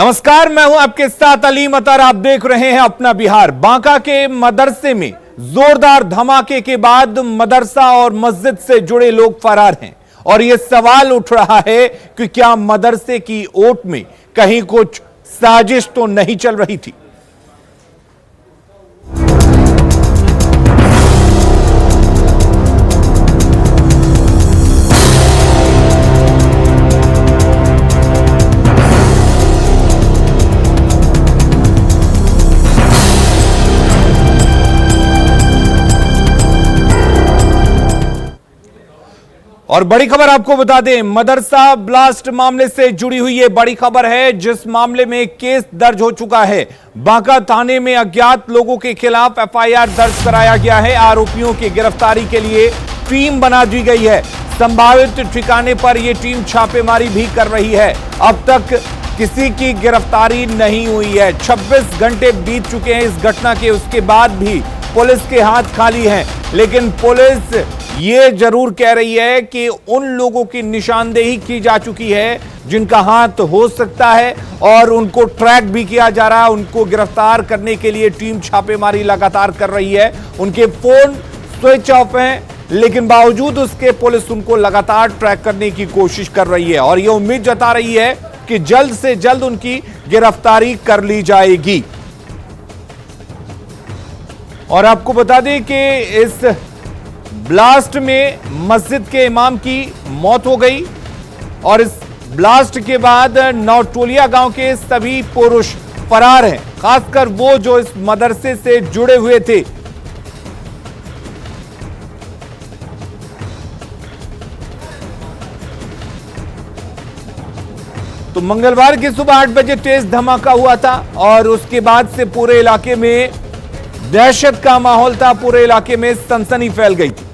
नमस्कार, मैं हूं आपके साथ अलीम अतर। आप देख रहे हैं अपना बिहार। बांका के मदरसे में जोरदार धमाके के बाद मदरसा और मस्जिद से जुड़े लोग फरार हैं और यह सवाल उठ रहा है कि क्या मदरसे की ओट में कहीं कुछ साजिश तो नहीं चल रही थी। और बड़ी खबर आपको बता दें, मदरसा ब्लास्ट मामले से जुड़ी हुई ये बड़ी खबर है, जिस मामले में केस दर्ज हो चुका है। बांका थाने में अज्ञात लोगों के खिलाफ एफआईआर दर्ज कराया गया है। आरोपियों की गिरफ्तारी के लिए टीम बना दी गई है। संभावित ठिकाने पर यह टीम छापेमारी भी कर रही है। अब तक किसी की गिरफ्तारी नहीं हुई है। 26 घंटे बीत चुके हैं इस घटना के, उसके बाद भी पुलिस के हाथ खाली हैं। लेकिन पुलिस ये जरूर कह रही है कि उन लोगों की निशानदेही की जा चुकी है जिनका हाथ हो सकता है और उनको ट्रैक भी किया जा रहा है। उनको गिरफ्तार करने के लिए टीम छापेमारी लगातार कर रही है। उनके फोन स्विच ऑफ हैं, लेकिन बावजूद उसके पुलिस उनको लगातार ट्रैक करने की कोशिश कर रही है और यह उम्मीद जता रही है कि जल्द से जल्द उनकी गिरफ्तारी कर ली जाएगी। और आपको बता दें कि इस ब्लास्ट में मस्जिद के इमाम की मौत हो गई और इस ब्लास्ट के बाद नौटोलिया गांव के सभी पुरुष फरार हैं, खासकर वो जो इस मदरसे से जुड़े हुए थे। तो मंगलवार की सुबह 8 बजे तेज धमाका हुआ था और उसके बाद से पूरे इलाके में दहशत का माहौल था। पूरे इलाके में सनसनी फैल गई थी।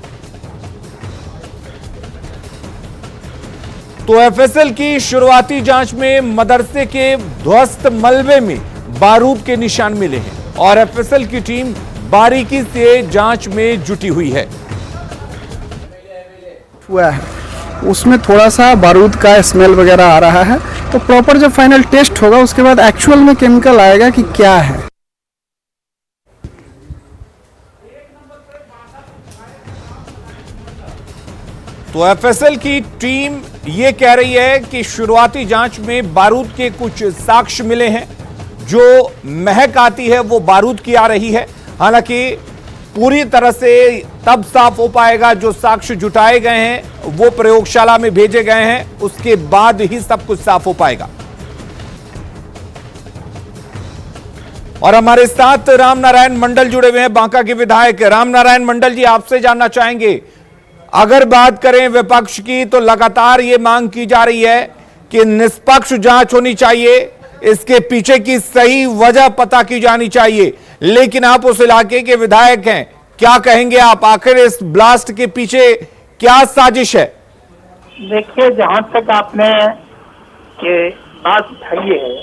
तो एफएसएल की शुरुआती जांच में मदरसे के ध्वस्त मलबे में बारूद के निशान मिले हैं और एफएसएल की टीम बारीकी से जांच में जुटी हुई है। हुआ है उसमें थोड़ा सा बारूद का स्मेल वगैरह आ रहा है, तो प्रॉपर जब फाइनल टेस्ट होगा उसके बाद एक्चुअल में केमिकल आएगा कि क्या है। तो एफएसएल की टीम ये कह रही है कि शुरुआती जांच में बारूद के कुछ साक्ष्य मिले हैं। जो महक आती है वो बारूद की आ रही है। हालांकि पूरी तरह से तब साफ हो पाएगा, जो साक्ष्य जुटाए गए हैं वो प्रयोगशाला में भेजे गए हैं, उसके बाद ही सब कुछ साफ हो पाएगा। और हमारे साथ रामनारायण मंडल जुड़े हुए हैं, बांका के विधायक। रामनारायण मंडल जी, आपसे जानना चाहेंगे, अगर बात करें विपक्ष की तो लगातार ये मांग की जा रही है कि निष्पक्ष जांच होनी चाहिए, इसके पीछे की सही वजह पता की जानी चाहिए। लेकिन आप उस इलाके के विधायक हैं, क्या कहेंगे आप? आखिर इस ब्लास्ट के पीछे क्या साजिश है? देखिए, जहां तक आपने ये बात उठाई है,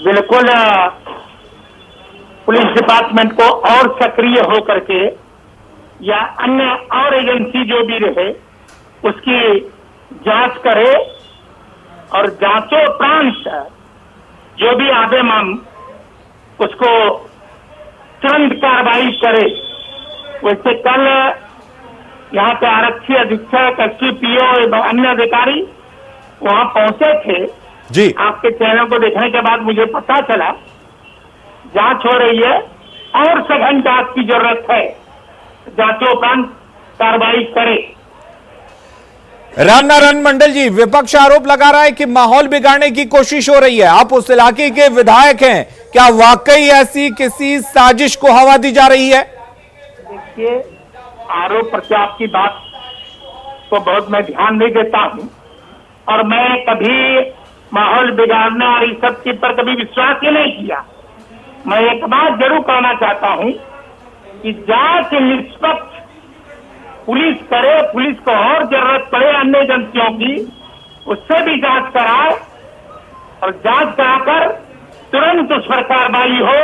बिल्कुल पुलिस डिपार्टमेंट को और सक्रिय होकर के या अन्य और एजेंसी जो भी रहे उसकी जांच करे और जांचोपरांत जो भी आवे मांग उसको तुरंत कार्रवाई करे। वैसे कल यहाँ के आरक्षी अधीक्षक, एसपीओ एवं अन्य अधिकारी वहां पहुंचे थे जी। आपके चैनल को देखने के बाद मुझे पता चला जांच हो रही है और सघन जांच की जरूरत है। जांचोपरांत कार्रवाई करे। रामनारायण मंडल जी, विपक्ष आरोप लगा रहा है कि माहौल बिगाड़ने की कोशिश हो रही है। आप उस इलाके के विधायक हैं, क्या वाकई ऐसी किसी साजिश को हवा दी जा रही है? देखिए, आरोप प्रत्यारोप की बात को बहुत मैं ध्यान नहीं देता हूं और मैं कभी माहौल बिगाड़ने और इस सब चीज पर कभी विश्वास ही नहीं किया। मैं एक बात जरूर कहना चाहता हूं कि जांच निष्पक्ष पुलिस करे, पुलिस को और जरूरत पड़े अन्य एजेंसियों की, उससे भी जांच कराए और जांच कराकर तुरंत उस पर कार्रवाई हो,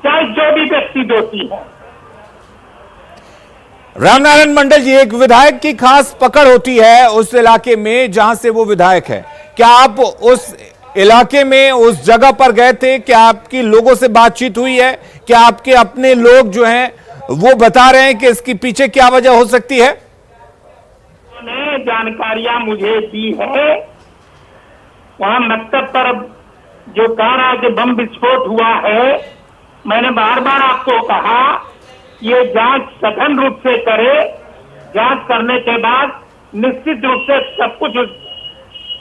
चाहे जो भी व्यक्ति दोषी हो। रामनारायण मंडल जी, एक विधायक की खास पकड़ होती है उस इलाके में जहां से वो विधायक है। क्या आप उस इलाके में उस जगह पर गए थे? क्या आपकी लोगों से बातचीत हुई है? क्या आपके अपने लोग जो हैं वो बता रहे हैं कि इसके पीछे क्या वजह हो सकती है? ने जानकारियां मुझे दी है। वहां मकतब पर जो कह रहा है कि बम विस्फोट हुआ है, मैंने बार बार आपको कहा ये जांच सघन रूप से करे। जांच करने के बाद निश्चित रूप से सब कुछ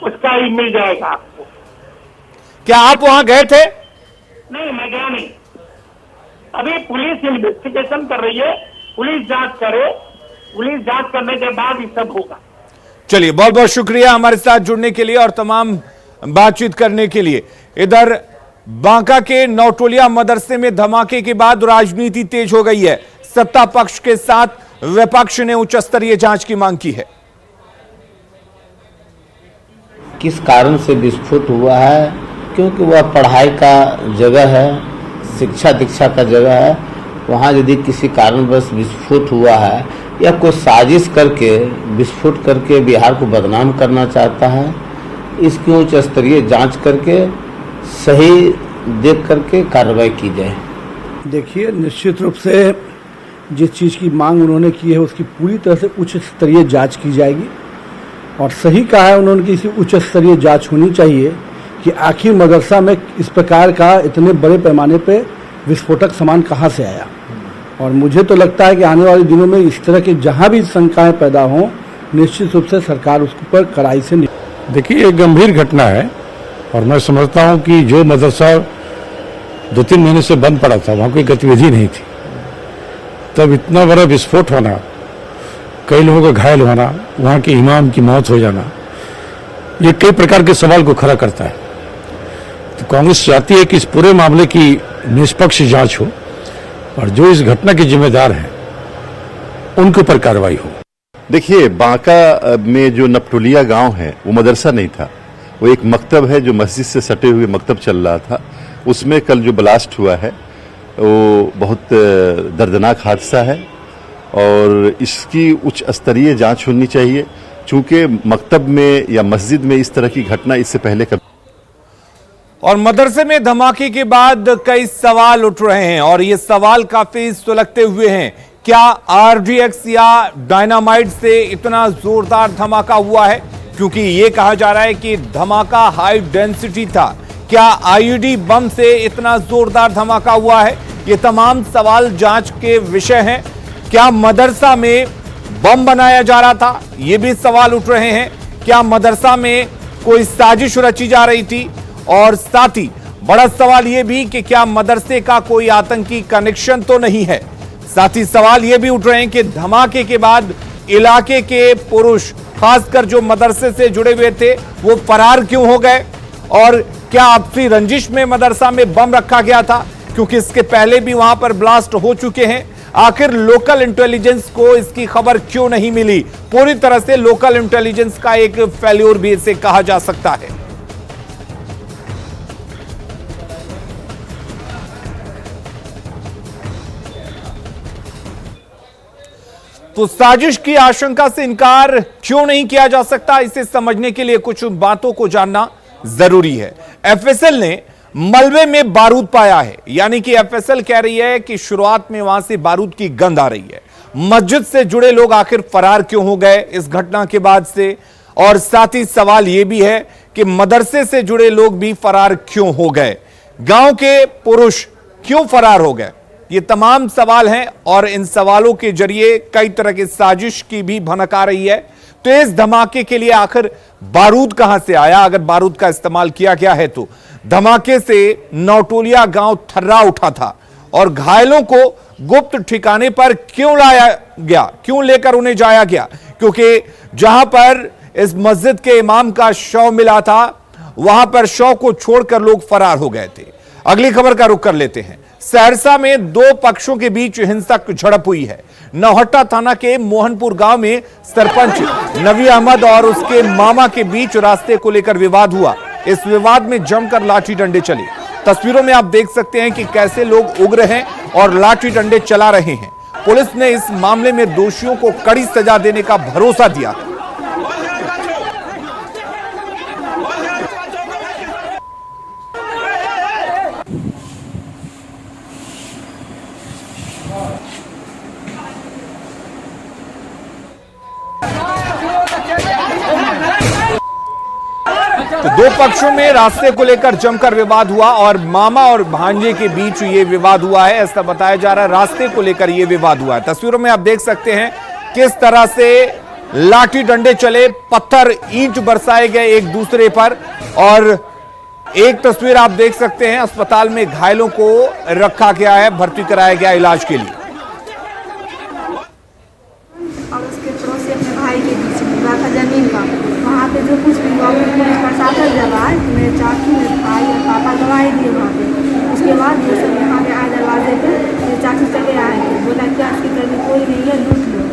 उसका ही मिल जाएगा आपको। क्या आप वहां गए थे? नहीं, मैं गया नहीं। अभी पुलिस इन्वेस्टिगेशन कर रही है, पुलिस जांच करे, पुलिस जांच करने के बाद ये सब होगा। चलिए, बहुत बहुत शुक्रिया हमारे साथ जुड़ने के लिए और तमाम बातचीत करने के लिए। इधर बांका के नौटोलिया मदरसे में धमाके के बाद राजनीति तेज हो गई है। सत्ता पक्ष के साथ विपक्ष ने उच्च स्तरीय जांच की मांग की है। किस कारण से विस्फोट हुआ है? क्योंकि वह पढ़ाई का जगह है, शिक्षा दीक्षा का जगह है। वहाँ यदि किसी कारणवश विस्फोट हुआ है या कोई साजिश करके विस्फोट करके बिहार को बदनाम करना चाहता है, इसकी उच्च स्तरीय जांच करके सही देख करके कार्रवाई की जाए। देखिए, निश्चित रूप से जिस चीज़ की मांग उन्होंने की है उसकी पूरी तरह से उच्च स्तरीय जांच की जाएगी। और सही कहा है उन्होंने कि इसकी उच्च स्तरीय जांच होनी चाहिए कि आखिर मदरसा में इस प्रकार का इतने बड़े पैमाने पे विस्फोटक सामान कहाँ से आया। और मुझे तो लगता है कि आने वाले दिनों में इस तरह के जहाँ भी शंकाएं पैदा हों, निश्चित रूप से सरकार उसके ऊपर कड़ाई से देखिए, एक गंभीर घटना है और मैं समझता हूँ कि जो मदरसा 2-3 महीने से बंद पड़ा था, वहाँ कोई गतिविधि नहीं थी, तब इतना बड़ा विस्फोट होना, कई लोगों का घायल होना, वहाँ के इमाम की मौत हो जाना, ये कई प्रकार के सवाल को खड़ा करता है। तो कांग्रेस चाहती है कि इस पूरे मामले की निष्पक्ष जांच हो और जो इस घटना के जिम्मेदार हैं उनके ऊपर कार्रवाई हो। देखिए, बांका में जो नपटोलिया गांव है वो मदरसा नहीं था, वो एक मकतब है जो मस्जिद से सटे हुए मकतब चल रहा था। उसमें कल जो ब्लास्ट हुआ है वो बहुत दर्दनाक हादसा है और इसकी उच्च स्तरीय जांच होनी चाहिए। चूंकि मकतब में या मस्जिद में इस तरह की घटना इससे पहले कभी। और मदरसे में धमाके के बाद कई सवाल उठ रहे हैं और ये सवाल काफी सुलगते हुए हैं। क्या आरडीएक्स या डायनामाइट से इतना जोरदार धमाका हुआ है? क्योंकि ये कहा जा रहा है कि धमाका हाई डेंसिटी था। क्या आईईडी बम से इतना जोरदार धमाका हुआ है? ये तमाम सवाल जांच के विषय हैं। क्या मदरसा में बम बनाया जा रहा था? ये भी सवाल उठ रहे हैं। क्या मदरसा में कोई साजिश रची जा रही थी? और साथ ही बड़ा सवाल यह भी कि क्या मदरसे का कोई आतंकी कनेक्शन तो नहीं है? साथ ही सवाल यह भी उठ रहे हैं कि धमाके के बाद इलाके के पुरुष, खासकर जो मदरसे से जुड़े हुए थे, वो फरार क्यों हो गए? और क्या आपसी रंजिश में मदरसा में बम रखा गया था? क्योंकि इसके पहले भी वहां पर ब्लास्ट हो चुके हैं। आखिर लोकल इंटेलिजेंस को इसकी खबर क्यों नहीं मिली? पूरी तरह से लोकल इंटेलिजेंस का एक फेल्योर भी इसे कहा जा सकता है। तो साजिश की आशंका से इनकार क्यों नहीं किया जा सकता? इसे समझने के लिए कुछ बातों को जानना जरूरी है। एफएसएल ने मलबे में बारूद पाया है, यानी कि एफएसएल कह रही है कि शुरुआत में वहां से बारूद की गंध आ रही है। मस्जिद से जुड़े लोग आखिर फरार क्यों हो गए इस घटना के बाद से? और साथ ही सवाल यह भी है कि मदरसे से जुड़े लोग भी फरार क्यों हो गए? गांव के पुरुष क्यों फरार हो गए? ये तमाम सवाल हैं और इन सवालों के जरिए कई तरह की साजिश की भी भनक आ रही है। तो इस धमाके के लिए आखिर बारूद कहां से आया? अगर बारूद का इस्तेमाल किया गया है तो धमाके से नौटोलिया गांव थर्रा उठा था और घायलों को गुप्त ठिकाने पर क्यों लाया गया, क्यों लेकर उन्हें जाया गया? क्योंकि जहां पर इस मस्जिद के इमाम का शव मिला था, वहां पर शव को छोड़कर लोग फरार हो गए थे। अगली खबर का रुख कर लेते हैं। सहरसा में दो पक्षों के बीच हिंसक झड़प हुई है। नौहट्टा थाना के मोहनपुर गांव में सरपंच नवी अहमद और उसके मामा के बीच रास्ते को लेकर विवाद हुआ। इस विवाद में जमकर लाठी डंडे चले। तस्वीरों में आप देख सकते हैं कि कैसे लोग उग्र हैं और लाठी डंडे चला रहे हैं। पुलिस ने इस मामले में दोषियों को कड़ी सजा देने का भरोसा दिया। तो दो पक्षों में रास्ते को लेकर जमकर विवाद हुआ और मामा और भांजे के बीच ये विवाद हुआ है, ऐसा बताया जा रहा है। रास्ते को लेकर ये विवाद हुआ है। तस्वीरों में आप देख सकते हैं किस तरह से लाठी डंडे चले, पत्थर ईंट बरसाए गए एक दूसरे पर। और एक तस्वीर आप देख सकते हैं, अस्पताल में घायलों को रखा गया है, भर्ती कराया गया इलाज के लिए। और उसके पड़ोसी अपने भाई के बीच में हुआ था जमीन का, वहाँ पे जो कुछ भी हुआ पुलिस प्रशासन जब आए, मेरे चाचू मेरे भाई और पापा गवाही दिए वहाँ पे। उसके बाद ये सब यहाँ पे आए दरवाजे पे, मेरे चाचू चले आए थे, बोला क्या इसकी करनी कोई नहीं है, लूट लो।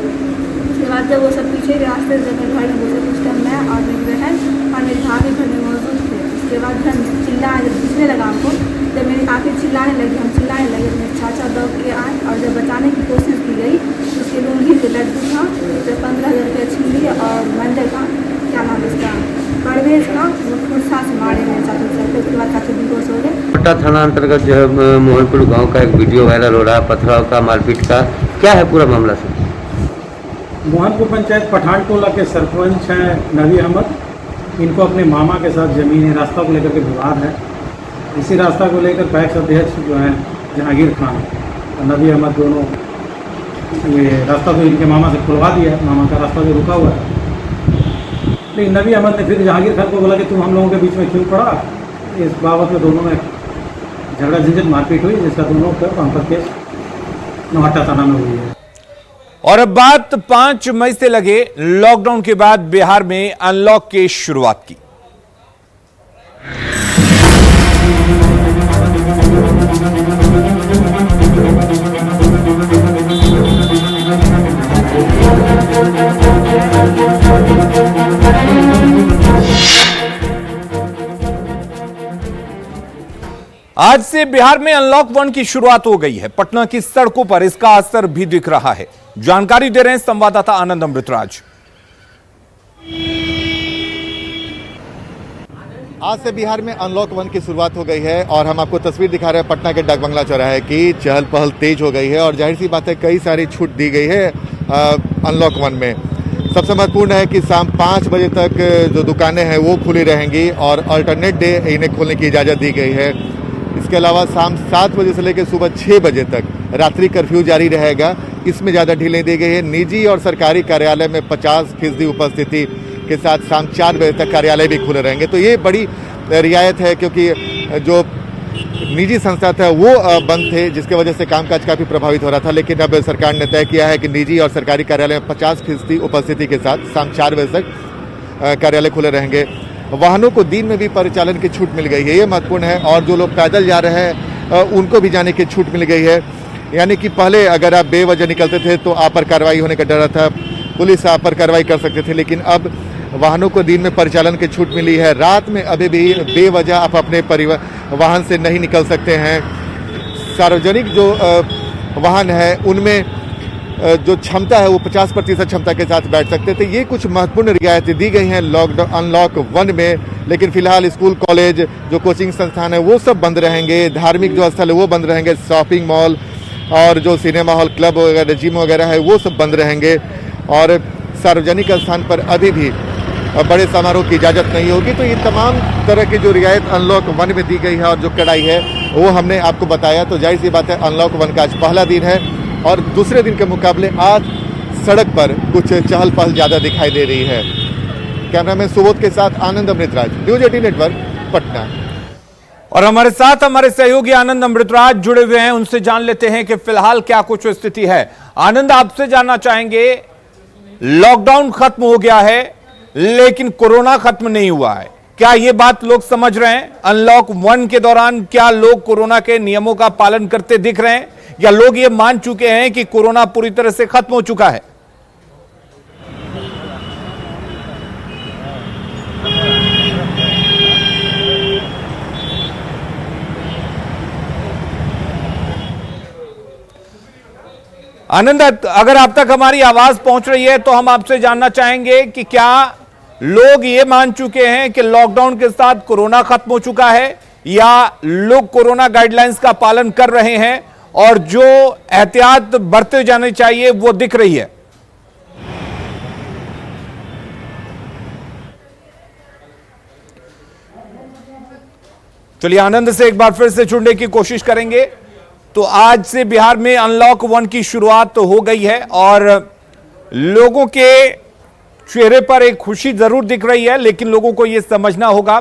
उसके बाद जब वो सब पीछे रास्ते से जब घर में घुसे, उस टाइम मैं और मेरी बहन और मेरी भाभी घर में मौजूद थे। उसके बाद हम चिल्लाए, जब घुसने लगा हमको, जब मेरी काफ़ी चिल्लाने लगी, हम चिल्लाने लगे, मेरे चाचा दौड़ के आए और जब बचाने की कोशिश की गई तो उसके लूंगी के लड्डू था, जो 15,000 रुपये छीन लिए, और मंदिर का क्या नाम इसका परवेज का वो फुरसा से मारे मेरे चाचू से। फिर उसके बाद चाचू बेहोश हो गए। पट्टा थाना अंतर्गत जो है मोहनपुर गांव का एक वीडियो वायरल हो रहा है, पथराव का, मारपीट का, क्या है पूरा मामला सर? मोहनपुर पंचायत पठान टोला के सरपंच हैं नबी अहमद। इनको अपने मामा के साथ जमीनी रास्ता को लेकर के विवाद है। इसी रास्ता को लेकर पैक्स अध्यक्ष जो हैं जहांगीर खान और नबी अहमद दोनों ये रास्ता तो इनके मामा से खुलवा दिया है, मामा का रास्ता जो रुका हुआ है। लेकिन नबी अहमद ने फिर जहांगीर खान को बोला कि तुम हम लोगों के बीच में क्यों पड़ा। इस बाबत में दोनों में झगड़ा झंझट मारपीट हुई, जिसका दोनों पर केस नौहट्टा थाना में हुई है। और अब बात 5 मई से लगे लॉकडाउन के बाद बिहार में अनलॉक की शुरुआत की। आज से बिहार में अनलॉक 1 की शुरुआत हो गई है। पटना की सड़कों पर इसका असर भी दिख रहा है। जानकारी दे रहे हैं संवाददाता आनंद अमृतराज। आज से बिहार में अनलॉक 1 की शुरुआत हो गई है और हम आपको तस्वीर दिखा रहे हैं पटना के डाकबंगला चौराहे की। चहल पहल तेज हो गई है और जाहिर सी बात है कई सारी छूट दी गई है अनलॉक 1 में। सबसे महत्वपूर्ण है कि शाम 5 बजे तक जो दुकानें हैं वो खुली रहेंगी और अल्टरनेट डे इन्हें खोलने की इजाज़त दी गई है। इसके अलावा शाम 7 बजे से लेकर सुबह 6 बजे तक रात्रि कर्फ्यू जारी रहेगा। इसमें ज़्यादा ढीलें दी गई है। निजी और सरकारी कार्यालय में 50% उपस्थिति के साथ शाम 4 बजे तक कार्यालय भी खुले रहेंगे। तो ये बड़ी रियायत है क्योंकि जो निजी संस्था था वो बंद थे, जिसके वजह से कामकाज काफ़ी प्रभावित हो रहा था। लेकिन अब सरकार ने तय किया है कि निजी और सरकारी कार्यालय में 50% उपस्थिति के साथ शाम 4 बजे तक कार्यालय खुले रहेंगे। वाहनों को दिन में भी परिचालन की छूट मिल गई है, ये महत्वपूर्ण है। और जो लोग पैदल जा रहे हैं उनको भी जाने की छूट मिल गई है। यानी कि पहले अगर आप बेवजह निकलते थे तो आप पर कार्रवाई होने का डर था, पुलिस आप पर कार्रवाई कर सकते थे। लेकिन अब वाहनों को दिन में परिचालन की छूट मिली है। रात में अभी भी बेवजह आप अपने वाहन से नहीं निकल सकते हैं। सार्वजनिक जो वाहन है उनमें जो क्षमता है वो 50% क्षमता के साथ बैठ सकते थे। ये कुछ महत्वपूर्ण रियायतें दी गई हैं लॉकडाउन अनलॉक 1 में। लेकिन फिलहाल स्कूल, कॉलेज, जो कोचिंग संस्थान है वो सब बंद रहेंगे। धार्मिक जो स्थल है वो बंद रहेंगे। शॉपिंग मॉल और जो सिनेमा हॉल, क्लब वगैरह, जिम वगैरह है वो सब बंद रहेंगे। और सार्वजनिक स्थान पर अभी भी बड़े समारोह की इजाज़त नहीं होगी। तो ये तमाम तरह की जो रियायत अनलॉक 1 में दी गई है और जो कड़ाई है वो हमने आपको बताया। तो जाहिर सी बात है अनलॉक 1 का आज पहला दिन है और दूसरे दिन के मुकाबले आज सड़क पर कुछ चहल पहल ज़्यादा दिखाई दे रही है। कैमरामैन सुबोध के साथ आनंद अमृतराज, न्यूज 18 नेटवर्क, पटना। और हमारे साथ हमारे सहयोगी आनंद अमृतराज जुड़े हुए हैं, उनसे जान लेते हैं कि फिलहाल क्या कुछ स्थिति है। आनंद, आपसे जानना चाहेंगे, लॉकडाउन खत्म हो गया है लेकिन कोरोना खत्म नहीं हुआ है, क्या ये बात लोग समझ रहे हैं? अनलॉक 1 के दौरान क्या लोग कोरोना के नियमों का पालन करते दिख रहे हैं या लोग ये मान चुके हैं कि कोरोना पूरी तरह से खत्म हो चुका है? आनंद, अगर आप तक हमारी आवाज पहुंच रही है तो हम आपसे जानना चाहेंगे कि क्या लोग ये मान चुके हैं कि लॉकडाउन के साथ कोरोना खत्म हो चुका है या लोग कोरोना गाइडलाइंस का पालन कर रहे हैं और जो एहतियात बरते जानी चाहिए वो दिख रही है? चलिए आनंद से एक बार फिर से जुड़ने की कोशिश करेंगे। तो आज से बिहार में अनलॉक 1 की शुरुआत तो हो गई है और लोगों के चेहरे पर एक खुशी जरूर दिख रही है, लेकिन लोगों को यह समझना होगा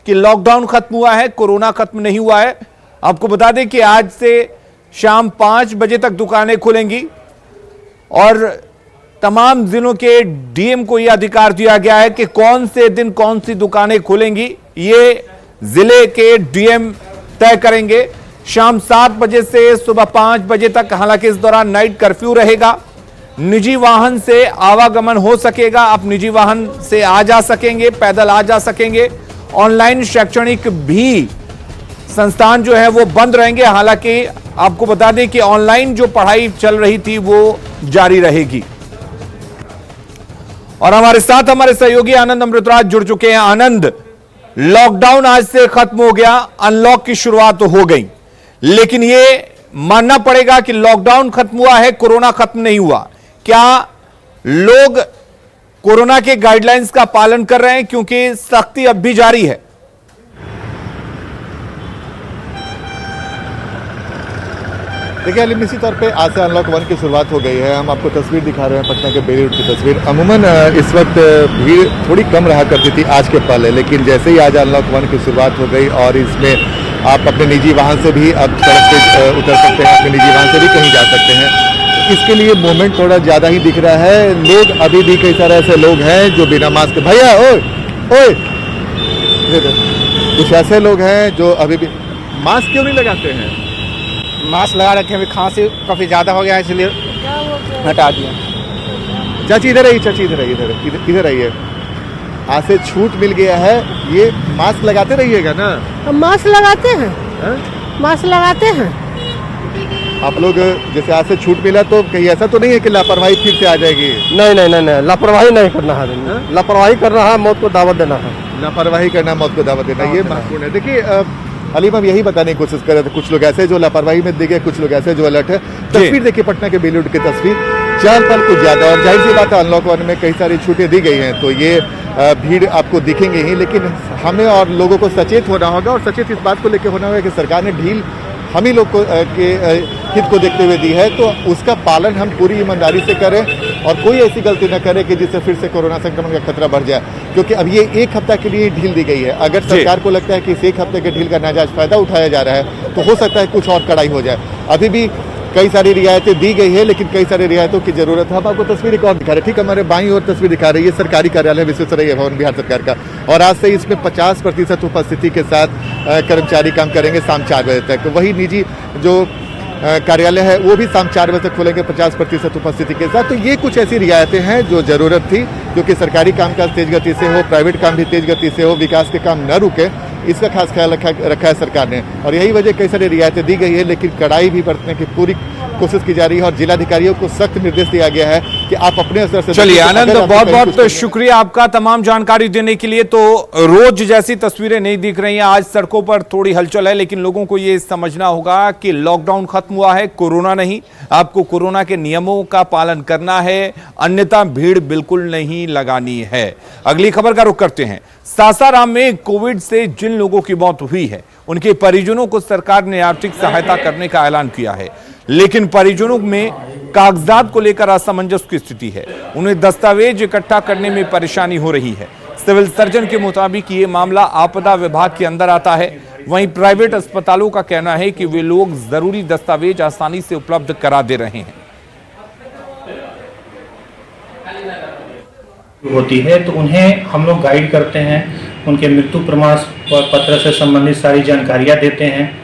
कि लॉकडाउन खत्म हुआ है, कोरोना खत्म नहीं हुआ है। आपको बता दें कि आज से शाम 5 बजे तक दुकानें खुलेंगी और तमाम जिलों के डीएम को यह अधिकार दिया गया है कि कौन से दिन कौन सी दुकानें खुलेंगी, ये जिले के डीएम तय करेंगे। शाम 7 बजे से सुबह 5 बजे तक, हालांकि इस दौरान नाइट कर्फ्यू रहेगा। निजी वाहन से आवागमन हो सकेगा, आप निजी वाहन से आ जा सकेंगे, पैदल आ जा सकेंगे। ऑनलाइन शैक्षणिक भी संस्थान जो है वो बंद रहेंगे। हालांकि आपको बता दें कि ऑनलाइन जो पढ़ाई चल रही थी वो जारी रहेगी। और हमारे साथ हमारे सहयोगी आनंद अमृतराज जुड़ चुके हैं। आनंद, लॉकडाउन आज से खत्म हो गया, अनलॉक की शुरुआत तो हो गई, लेकिन यह मानना पड़ेगा कि लॉकडाउन खत्म हुआ है, कोरोना खत्म नहीं हुआ। क्या लोग कोरोना के गाइडलाइंस का पालन कर रहे हैं, क्योंकि सख्ती अब भी जारी है? देखिए अली, निश्चित तौर पे आज से अनलॉक 1 की शुरुआत हो गई है। हम आपको तस्वीर दिखा रहे हैं पटना के बेली रोड की तस्वीर। अमूमन इस वक्त भीड़ थोड़ी कम रहा करती थी आज के पहले, लेकिन जैसे ही आज अनलॉक 1 की शुरुआत हो गई और इसमें आप अपने निजी वाहन से भी अब सड़क पे उतर सकते हैं, अपने निजी वाहन से भी कहीं जा सकते हैं। इसके लिए मूवमेंट थोड़ा ज़्यादा ही दिख रहा है। लोग अभी भी कई सारे ऐसे लोग हैं जो बिना मास्क, भैया ओए कुछ ऐसे लोग हैं जो अभी भी मास्क क्यों नहीं लगाते हैं? मास्क लगा रखे हैं, अभी खांसी काफ़ी ज़्यादा हो गया है इसलिए हटा दिया। चाची इधर आइए, चाची इधर आइए, इधर आइए। आज से छूट मिल गया है, ये मास्क लगाते रहिएगा ना? हम मास्क लगाते हैं, मास्क लगाते हैं। आप लोग जैसे आज से छूट मिला तो कहीं ऐसा तो नहीं है कि लापरवाही फिर से आ जाएगी? नहीं नहीं नहीं नहीं, लापरवाही नहीं करना है। लापरवाही करना है, मौत को दावत देना है। लापरवाही करना, मौत को दावत देना, ये महत्वपूर्ण है। देखिए अलीम, हम यही बताने की कोशिश कर रहे थे, कुछ लोग ऐसे जो लापरवाही में दिखे, कुछ लोग ऐसे जो अलर्ट है। तस्वीर देखिए पटना के बेली रोड की तस्वीर, चहल पहल कुछ ज्यादा, और जाहिर सी बात है अनलॉक 1 में कई सारी छूटें दी गई हैं, तो ये भीड़ आपको दिखेंगे ही। लेकिन हमें और लोगों को सचेत होना होगा, और सचेत इस बात को लेकर होना होगा कि सरकार ने ढील हम ही लोग को के हित को देखते हुए दी है, तो उसका पालन हम पूरी ईमानदारी से करें और कोई ऐसी गलती न करें कि जिससे फिर से कोरोना संक्रमण का खतरा बढ़ जाए। क्योंकि अब ये 1 हफ्ता के लिए ढील दी गई है। अगर सरकार को लगता है कि इस 1 हफ्ते के ढील का नाजायज फायदा उठाया जा रहा है, तो हो सकता है कुछ और कड़ाई हो जाए। अभी भी कई सारी रियायतें दी गई है, लेकिन कई सारी रियायतों की जरूरत है। हम आपको तस्वीर एक और दिखा रहे हैं, ठीक हमारे बाईं ओर तस्वीर दिखा रही है सरकारी कार्यालय विश्वेश्वरैया भवन बिहार सरकार का, और आज से इसमें 50% उपस्थिति के साथ कर्मचारी काम करेंगे शाम 4 बजे तक। वही निजी जो कार्यालय है वो भी शाम 4 बजे तक खुलेंगे 50% उपस्थिति के साथ। तो ये कुछ ऐसी रियायतें हैं जो जरूरत थी, क्योंकि सरकारी कामकाज तेज गति से हो, प्राइवेट काम भी तेज गति से हो, विकास के काम न रुके, इसका खास ख्याल रखा है सरकार ने। और यही वजह कई सारी रियायतें दी गई है, लेकिन कड़ाई भी बरतने की पूरी कोशिश की जा रही है और जिलाधिकारियों को सख्त निर्देश दिया गया है कि आप अपने स्तर से। चलिए आनंद, बहुत बहुत शुक्रिया आपका तमाम जानकारी देने के लिए। तो रोज जैसी तस्वीरें नहीं दिख रही हैं, आज सड़कों पर थोड़ी हलचल है, लेकिन लोगों को यह समझना होगा कि लॉकडाउन खत्म हुआ है, कोरोना नहीं। आपको कोरोना के नियमों का पालन करना है, अन्यथा भीड़ बिल्कुल नहीं लगानी है। अगली खबर का रुख करते हैं। सासाराम में कोविड से जिन लोगों की मौत हुई है, उनके परिजनों को सरकार ने आर्थिक सहायता करने का ऐलान किया है, लेकिन परिजनों में कागजात को लेकर असमंजस की स्थिति है। उन्हें दस्तावेज इकट्ठा करने में परेशानी हो रही है। सिविल सर्जन के मुताबिक ये मामला आपदा विभाग के अंदर आता है। वहीं प्राइवेट अस्पतालों का कहना है कि वे लोग जरूरी दस्तावेज आसानी से उपलब्ध करा दे रहे हैं। होती है तो उन्हें हम लोग गाइड करते हैं, उनके मृत्यु प्रमाण पत्र से संबंधित सारी जानकारियां देते हैं।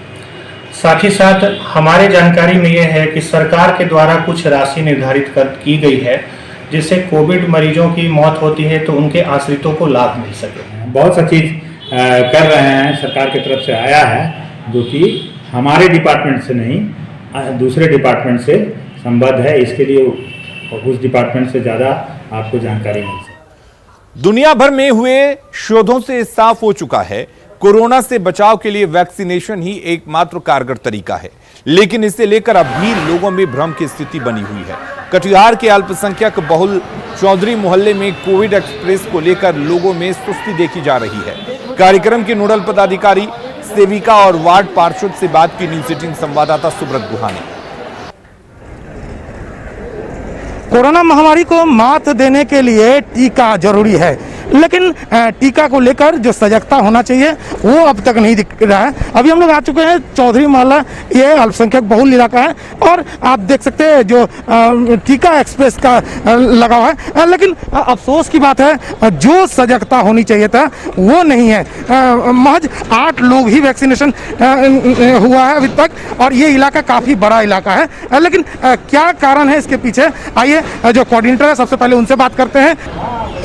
साथ ही साथ हमारे जानकारी में यह है कि सरकार के द्वारा कुछ राशि निर्धारित की गई है, जिससे कोविड मरीजों की मौत होती है तो उनके आश्रितों को लाभ मिल सके। बहुत सा चीज़ कर रहे हैं, सरकार की तरफ से आया है, जो कि हमारे डिपार्टमेंट से नहीं दूसरे डिपार्टमेंट से संबद्ध है। इसके लिए उस डिपार्टमेंट से ज़्यादा आपको जानकारी मिल सके। दुनिया भर में हुए शोधों से साफ हो चुका है, कोरोना से बचाव के लिए वैक्सीनेशन ही एकमात्र कारगर तरीका है, लेकिन इसे लेकर अब भी लोगों में भ्रम की स्थिति बनी हुई है। कटिहार के अल्पसंख्यक बहुल चौधरी मोहल्ले में कोविड एक्सप्रेस को लेकर लोगों में सुस्ती देखी जा रही है। कार्यक्रम के नोडल पदाधिकारी सेविका और वार्ड पार्षद से बात की न्यूज 18 संवाददाता सुब्रत गुहा ने। कोरोना महामारी को मात देने के लिए टीका जरूरी है, लेकिन टीका को लेकर जो सजगता होना चाहिए वो अब तक नहीं दिख रहा है। अभी हम लोग आ चुके हैं चौधरी मोहल्ला, ये अल्पसंख्यक बहुल इलाका है और आप देख सकते हैं जो टीका एक्सप्रेस का लगा हुआ है, लेकिन अफसोस की बात है जो सजगता होनी चाहिए था वो नहीं है। महज 8 लोग ही वैक्सीनेशन हुआ है अभी तक और ये इलाका काफ़ी बड़ा इलाका है, लेकिन क्या कारण है इसके पीछे, आइए जो कोऑर्डिनेटर है सबसे पहले उनसे बात करते हैं।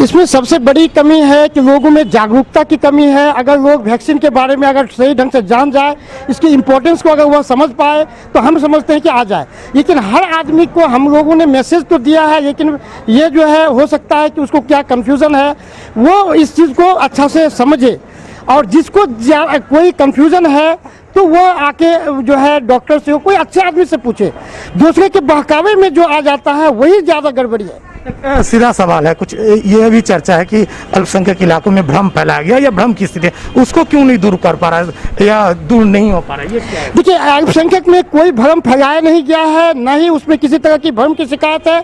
इसमें सबसे बड़ी कमी है कि लोगों में जागरूकता की कमी है। अगर लोग वैक्सीन के बारे में अगर सही ढंग से जान जाए, इसकी इम्पोर्टेंस को अगर वह समझ पाए तो हम समझते हैं कि आ जाए। लेकिन हर आदमी को हम लोगों ने मैसेज तो दिया है, लेकिन ये जो है हो सकता है कि उसको क्या कन्फ्यूज़न है वो इस चीज़ को अच्छा से समझे, और जिसको कोई कन्फ्यूज़न है तो वो आके जो है डॉक्टर से कोई अच्छे आदमी से पूछे। दूसरे के बहकावे में जो आ जाता है वही ज़्यादा गड़बड़ी है। सीधा सवाल है, कुछ ये भी चर्चा है कि अल्पसंख्यक इलाकों में भ्रम फैलाया गया या भ्रम की स्थिति है, उसको क्यों नहीं दूर कर पा रहा है या दूर नहीं हो पा रहा है, ये क्या है? देखिए, अल्पसंख्यक में कोई भ्रम फैलाया नहीं गया है, न ही उसमें किसी तरह की भ्रम की शिकायत है।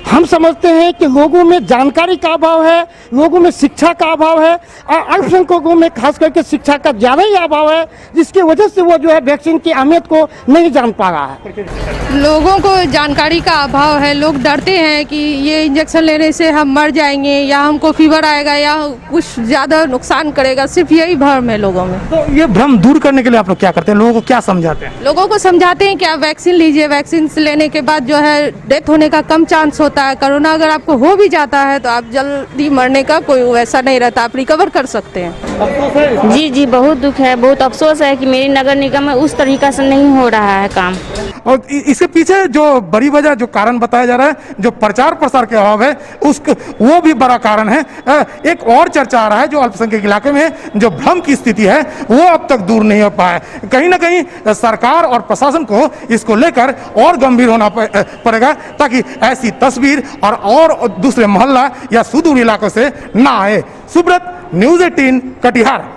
हम समझते हैं कि लोगों में जानकारी का अभाव है, लोगों में शिक्षा का अभाव है और अल्पसंख्यकों में खास करके शिक्षा का ज़्यादा ही अभाव है, जिसकी वजह से वो जो है वैक्सीन की अहमियत को नहीं जान पा रहा है। लोगों को जानकारी का अभाव है, लोग डरते हैं कि ये इंजेक्शन लेने से हम मर जाएंगे या हमको फीवर आएगा या कुछ ज़्यादा नुकसान करेगा, सिर्फ यही भ्रम है लोगों में। तो ये भ्रम दूर करने के लिए आप लोग क्या करते हैं, लोगों को क्या समझाते हैं? लोगों को समझाते हैं कि आप वैक्सीन लीजिए, वैक्सीन लेने के बाद जो है डेथ होने का कम चांस होता है। कोरोना अगर आपको हो भी जाता है तो आप जल्दी मरने का कोई वैसा नहीं रहता, आप रिकवर कर सकते हैं। जी जी, बहुत दुख है, बहुत अफसोस है कि मेरी नगर निगम में उस तरीका से नहीं हो रहा है काम। और इसके पीछे जो बड़ी वजह जो कारण बताया जा रहा है, जो प्रचार प्रसार के अभाव है, उसको वो भी बड़ा कारण है। एक और चर्चा आ रहा है जो अल्पसंख्यक इलाके में जो भ्रम की स्थिति है वो अब तक दूर नहीं हो पाया। कहीं ना कहीं सरकार और प्रशासन को इसको लेकर और गंभीर होना पड़ेगा ताकि ऐसी तस्वीर और दूसरे मोहल्ला या सुदूर इलाकों से ना आए। सुब्रत, न्यूज़ 18 कटिहार।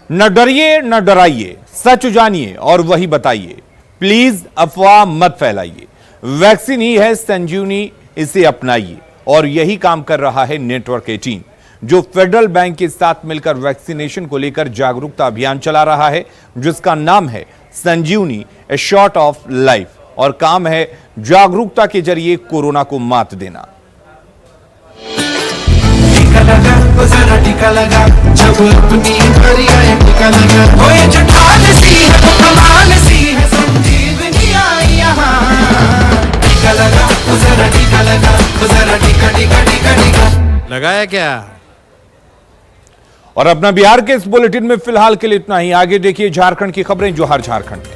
न डरिए न डराइए, सच जानिए और वही बताइए। प्लीज अफवाह मत फैलाइए। वैक्सीन ही है संजीवनी, इसे अपनाइए। और यही काम कर रहा है नेटवर्क 18, जो फेडरल बैंक के साथ मिलकर वैक्सीनेशन को लेकर जागरूकता अभियान चला रहा है, जिसका नाम है संजीवनी, ए शॉट ऑफ लाइफ। और काम है जागरूकता के जरिए कोरोना को मात देना। टीका लगा, टीका लगा, जब अपनी बारी आए टीका लगा, वो ये जो ठान सी है वो कमाल सी है, संजीवनी आई यहाँ। टीका लगा, जरा टीका लगा, जरा टीका टीका टीका टीका लगाया क्या? और अपना बिहार के इस बुलेटिन में फिलहाल के लिए इतना ही। आगे देखिए झारखंड की खबरें, जोहार झारखंड।